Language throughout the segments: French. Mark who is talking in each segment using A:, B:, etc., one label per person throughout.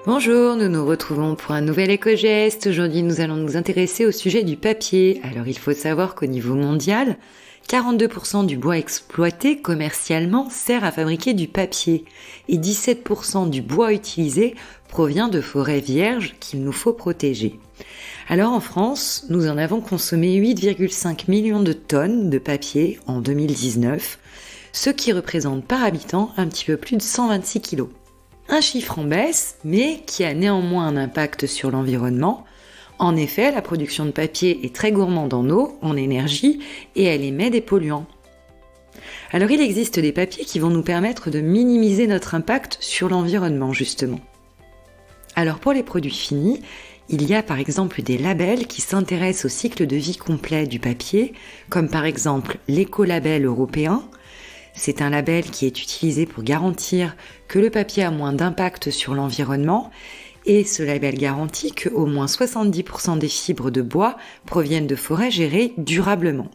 A: Bonjour, nous nous retrouvons pour un nouvel éco-geste. Aujourd'hui, nous allons nous intéresser au sujet du papier. Alors, il faut savoir qu'au niveau mondial, 42% du bois exploité commercialement sert à fabriquer du papier et 17% du bois utilisé provient de forêts vierges qu'il nous faut protéger. Alors en France, nous en avons consommé 8,5 millions de tonnes de papier en 2019, ce qui représente par habitant un petit peu plus de 126 kilos. Un chiffre en baisse, mais qui a néanmoins un impact sur l'environnement. En effet, la production de papier est très gourmande en eau, en énergie, et elle émet des polluants. Alors il existe des papiers qui vont nous permettre de minimiser notre impact sur l'environnement, justement. Alors pour les produits finis, il y a par exemple des labels qui s'intéressent au cycle de vie complet du papier, comme par exemple l'écolabel européen. C'est un label qui est utilisé pour garantir que le papier a moins d'impact sur l'environnement et ce label garantit qu'au moins 70% des fibres de bois proviennent de forêts gérées durablement.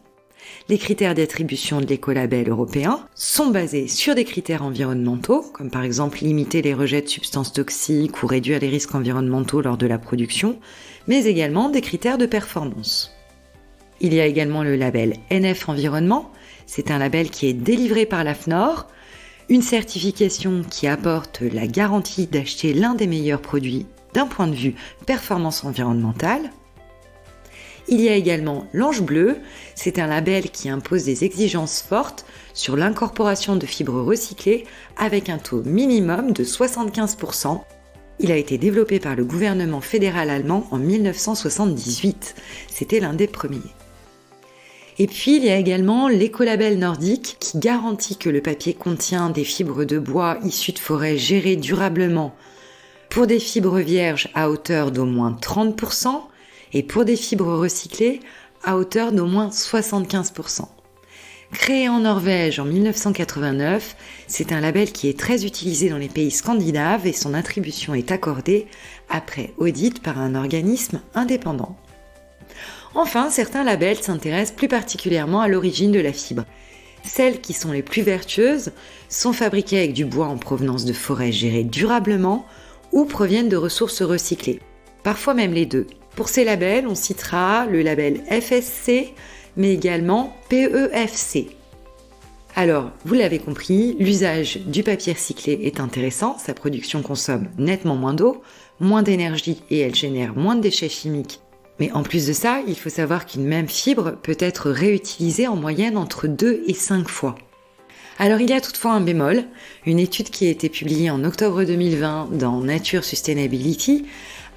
A: Les critères d'attribution de l'écolabel européen sont basés sur des critères environnementaux, comme par exemple limiter les rejets de substances toxiques ou réduire les risques environnementaux lors de la production, mais également des critères de performance. Il y a également le label NF Environnement. C'est un label qui est délivré par l'AFNOR, une certification qui apporte la garantie d'acheter l'un des meilleurs produits d'un point de vue performance environnementale. Il y a également l'Ange Bleu, c'est un label qui impose des exigences fortes sur l'incorporation de fibres recyclées avec un taux minimum de 75%. Il a été développé par le gouvernement fédéral allemand en 1978. C'était l'un des premiers. Et puis, il y a également l'écolabel nordique qui garantit que le papier contient des fibres de bois issues de forêts gérées durablement pour des fibres vierges à hauteur d'au moins 30% et pour des fibres recyclées à hauteur d'au moins 75%. Créé en Norvège en 1989, c'est un label qui est très utilisé dans les pays scandinaves et son attribution est accordée après audit par un organisme indépendant. Enfin, certains labels s'intéressent plus particulièrement à l'origine de la fibre. Celles qui sont les plus vertueuses sont fabriquées avec du bois en provenance de forêts gérées durablement ou proviennent de ressources recyclées. Parfois même les deux. Pour ces labels, on citera le label FSC, mais également PEFC. Alors, vous l'avez compris, l'usage du papier recyclé est intéressant, sa production consomme nettement moins d'eau, moins d'énergie et elle génère moins de déchets chimiques. Mais en plus de ça, il faut savoir qu'une même fibre peut être réutilisée en moyenne entre 2 et 5 fois. Alors il y a toutefois un bémol, une étude qui a été publiée en octobre 2020 dans Nature Sustainability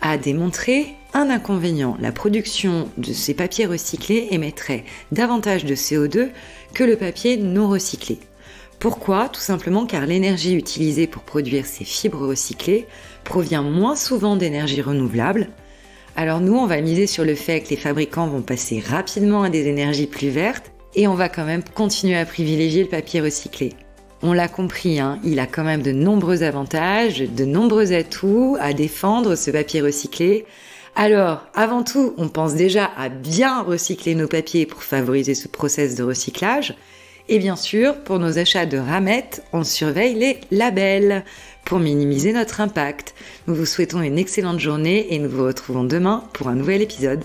A: a démontré un inconvénient. La production de ces papiers recyclés émettrait davantage de CO2 que le papier non recyclé. Pourquoi ? Tout simplement car l'énergie utilisée pour produire ces fibres recyclées provient moins souvent d'énergie renouvelable. Alors nous, on va miser sur le fait que les fabricants vont passer rapidement à des énergies plus vertes et on va quand même continuer à privilégier le papier recyclé. On l'a compris, il a quand même de nombreux avantages, de nombreux atouts à défendre ce papier recyclé. Alors, avant tout, on pense déjà à bien recycler nos papiers pour favoriser ce process de recyclage. Et bien sûr, pour nos achats de ramettes, on surveille les labels pour minimiser notre impact. Nous vous souhaitons une excellente journée et nous vous retrouvons demain pour un nouvel épisode.